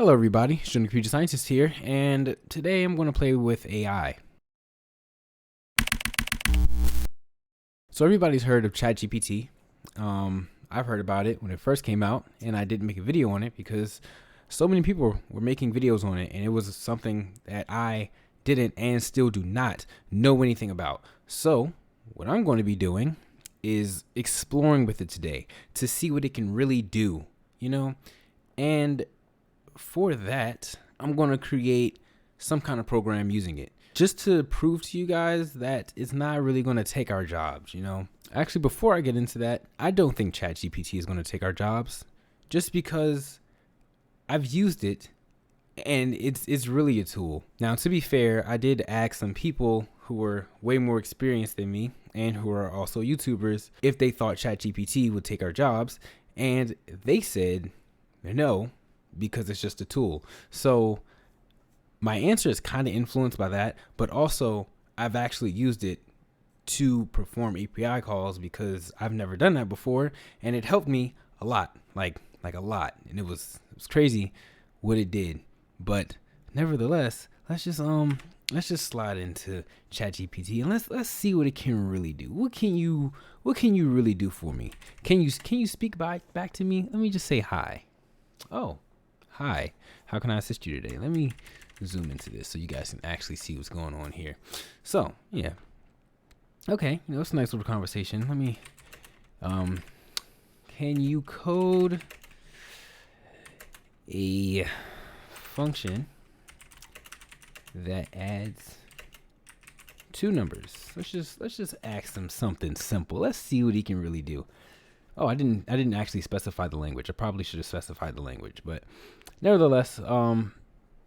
Hello everybody, Student Computer Scientist here, and today I'm going to play with AI. So everybody's heard of ChatGPT. I've heard about it when it first came out, and I didn't make a video on it because so many people were making videos on it, and it was something that I didn't and still do not know anything about. So what I'm going to be doing is exploring with it today to see what it can really do, and for that, I'm going to create some kind of program using it just to prove to you guys that it's not really going to take our jobs, Actually, before I get into that, I don't think ChatGPT is going to take our jobs just because I've used it and it's really a tool. Now, to be fair, I did ask some people who were way more experienced than me and who are also YouTubers if they thought ChatGPT would take our jobs, and they said no, because it's just a tool. So my answer is kind of influenced by that, but also I've actually used it to perform API calls because I've never done that before, and it helped me a lot, like a lot, and it was crazy what it did. But nevertheless, let's just slide into ChatGPT and let's see what it can really do. What can you really do for me? Can you speak back to me? Let me just say hi. Oh, hi. How can I assist you today? Let me zoom into this so you guys can actually see what's going on here. So yeah. Okay, it's a nice little conversation. Let me can you code a function that adds two numbers? Let's just ask him something simple. Let's see what he can really do. Oh, I didn't actually specify the language. I probably should have specified the language, but nevertheless,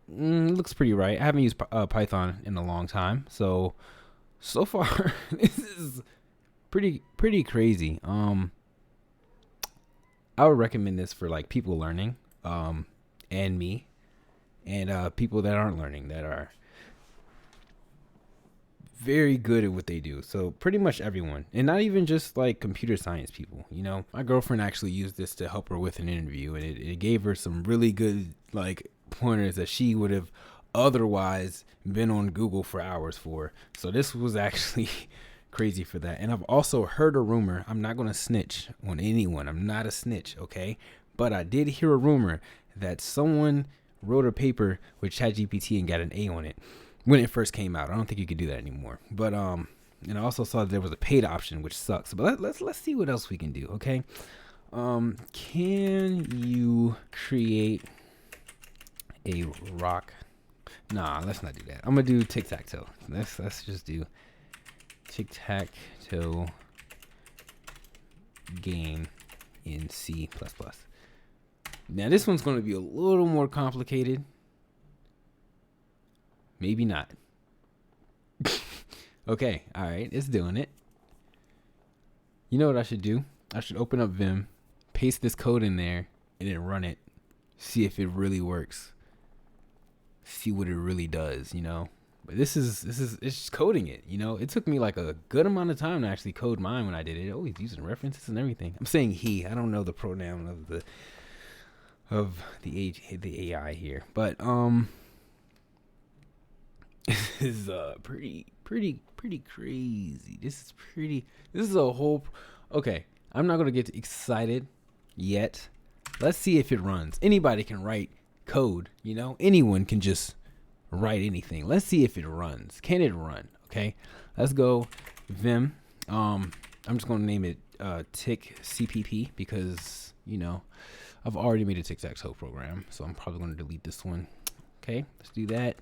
looks pretty right. I haven't used Python in a long time, so far this is pretty crazy. I would recommend this for like people learning, and me, and people that aren't learning, that are very good at what they do. So pretty much everyone, and not even just like computer science people. My girlfriend actually used this to help her with an interview, and it gave her some really good like pointers that she would have otherwise been on Google for hours for. So this was actually crazy for that. And I've also heard a rumor. I'm not going to snitch on anyone. I'm not a snitch, okay? But I did hear a rumor that someone wrote a paper with ChatGPT and got an A on it when it first came out. I don't think you could do that anymore. But and I also saw that there was a paid option, which sucks. But let's see what else we can do, okay? Can you create a rock? Nah, let's not do that. I'm gonna do tic-tac-toe. Let's just do tic-tac-toe game in C++. Now this one's gonna be a little more complicated. Maybe not. Okay, all right, it's doing it. You know what I should do? I should open up Vim, paste this code in there, and then run it. See if it really works. See what it really does, But this is it's just coding it, It took me like a good amount of time to actually code mine when I did it. Always using references and everything. I'm saying he. I don't know the pronoun of the AI here, but this is pretty crazy. This is a whole. Okay, I'm not gonna get excited yet. Let's see if it runs. Anybody can write code, anyone can just write anything. Let's see if it runs. Can it run? Okay, let's go Vim. I'm just gonna name it tick cpp because I've already made a tic-tac-toe program, so I'm probably gonna delete this one. Okay, let's do that.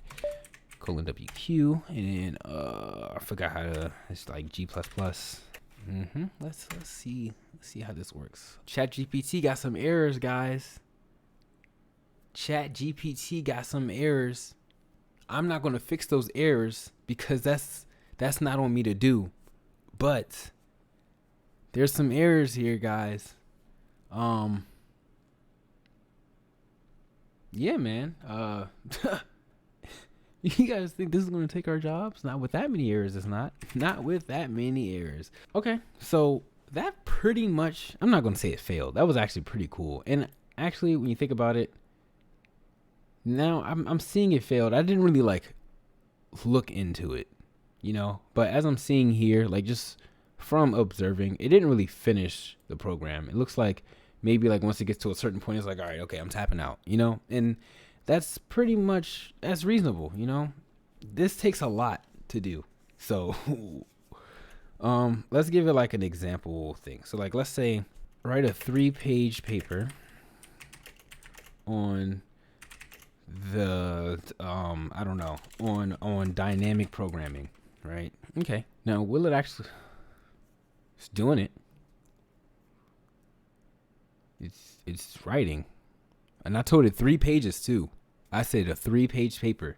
:wq, and then I forgot how to. It's like G++. Let's see how this works. ChatGPT got some errors, guys. ChatGPT got some errors. I'm not going to fix those errors because that's not on me to do. But there's some errors here, guys. Yeah, man. You guys think this is going to take our jobs? Not with that many errors, it's not. Not with that many errors. Okay, so that pretty much, I'm not going to say it failed. That was actually pretty cool. And actually, when you think about it, Now I'm seeing it failed. I didn't really like look into it, but as I'm seeing here, like just from observing, it didn't really finish the program. It looks like maybe like once it gets to a certain point, it's like, all right, okay, I'm tapping out, and that's reasonable. This takes a lot to do. So let's give it like an example thing. So like, let's say write a 3-page paper on the I don't know, on dynamic programming, right? Okay. Now, will it actually? It's doing it. It's writing, and I told it 3 pages too. I said a 3-page paper.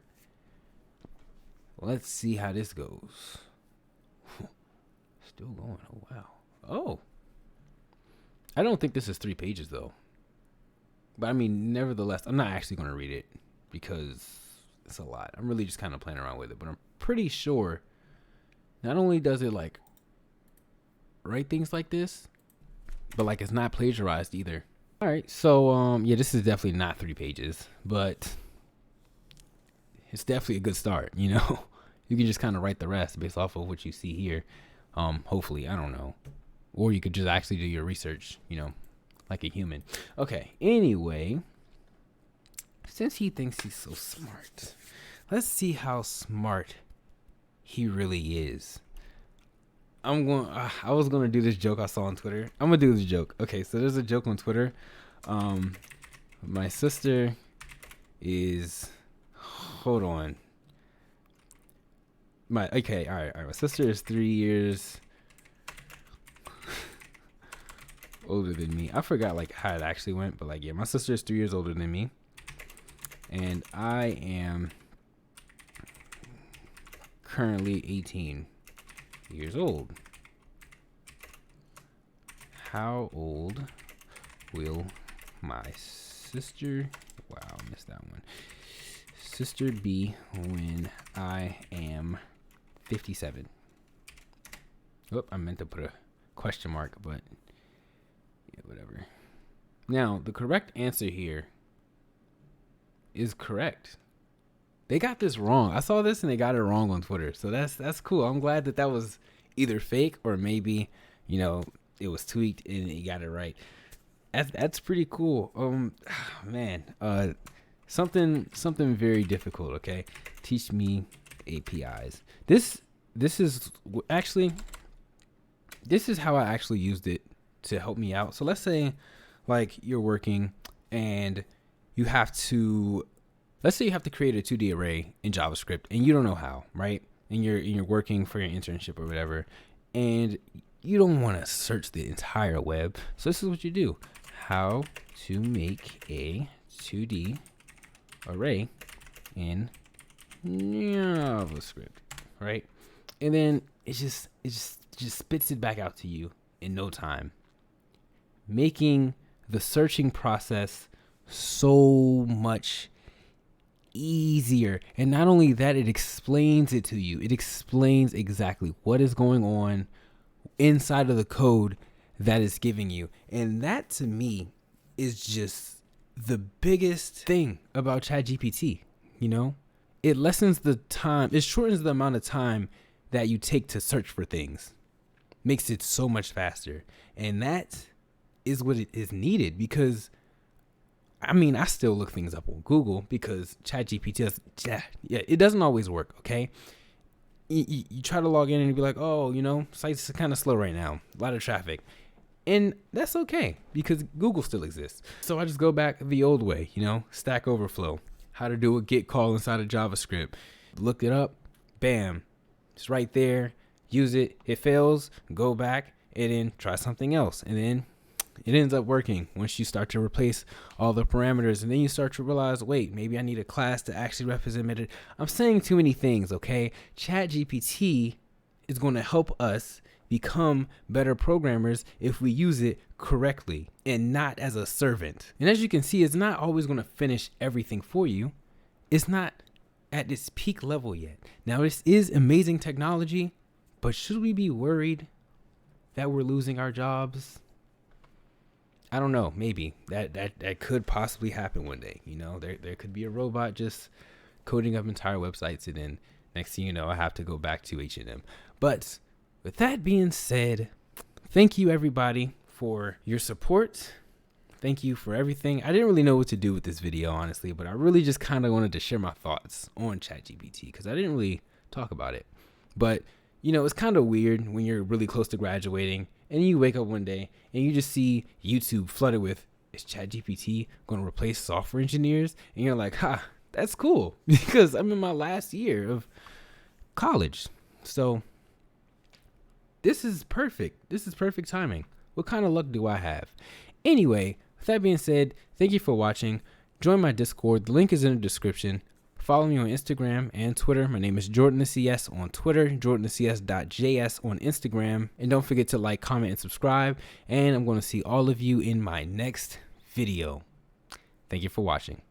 Let's see how this goes. Still going. Oh wow. Oh. I don't think this is 3 pages though. But I mean, nevertheless, I'm not actually going to read it because it's a lot. I'm really just kind of playing around with it, but I'm pretty sure not only does it like write things like this, but like it's not plagiarized either. All right, so yeah, this is definitely not 3 pages, but it's definitely a good start. You can just kind of write the rest based off of what you see here. Hopefully, I don't know, or you could just actually do your research. Like a human. Okay. Anyway, since he thinks he's so smart, let's see how smart he really is. I was going to do this joke I saw on Twitter. I'm going to do this joke. Okay. So there's a joke on Twitter. My sister is, hold on. All right. My sister is 3 years older than me. I forgot like how it actually went, but like, yeah, my sister is 3 years older than me, and I am currently 18 years old. How old will my sister, wow, I missed that one, sister be when I am 57? Oh, I meant to put a question mark, but yeah, whatever. Now, the correct answer here is correct. They got this wrong. I saw this and they got it wrong on Twitter. So that's cool. I'm glad that was either fake or maybe, it was tweaked and he got it right. That's pretty cool. Man, something very difficult, okay? Teach me APIs. This is actually, this is how I actually used it to help me out. So let's say like you're working and you have to, let's say you have to create a 2D array in JavaScript and you don't know how, right? And you're working for your internship or whatever, and you don't want to search the entire web. So this is what you do. How to make a 2D array in JavaScript, right? And then it just spits it back out to you in no time, making the searching process so much easier. And not only that, it explains it to you. It explains exactly what is going on inside of the code that it's giving you. And that to me is just the biggest thing about ChatGPT. It lessens the time, it shortens the amount of time that you take to search for things, makes it so much faster. And that is what it is needed, because I still look things up on Google because ChatGPT it doesn't always work. Okay. You try to log in and you be like, oh, sites are kind of slow right now, a lot of traffic. And that's okay because Google still exists. So I just go back the old way, Stack Overflow, how to do a get call inside of JavaScript. Look it up, bam, it's right there. Use it. It fails, go back and then try something else. And then it ends up working once you start to replace all the parameters. And then you start to realize, wait, maybe I need a class to actually represent it. I'm saying too many things, okay? ChatGPT is going to help us become better programmers if we use it correctly and not as a servant. And as you can see, it's not always going to finish everything for you. It's not at its peak level yet. Now, this is amazing technology, but should we be worried that we're losing our jobs? I don't know, maybe that could possibly happen one day. You know, there could be a robot just coding up entire websites, and then next thing you know, I have to go back to H&M. But with that being said, thank you everybody for your support. Thank you for everything. I didn't really know what to do with this video, honestly, but I really just kind of wanted to share my thoughts on ChatGPT because I didn't really talk about it. But, you know, it's kind of weird when you're really close to graduating and you wake up one day and you just see YouTube flooded with, is ChatGPT going to replace software engineers? And you're like, ha, that's cool because I'm in my last year of college. So this is perfect. This is perfect timing. What kind of luck do I have? Anyway, with that being said, thank you for watching. Join my Discord. The link is in the description. Follow me on Instagram and Twitter. My name is Jordan the CS on Twitter, jordanthecs.js on Instagram. And don't forget to like, comment, and subscribe. And I'm going to see all of you in my next video. Thank you for watching.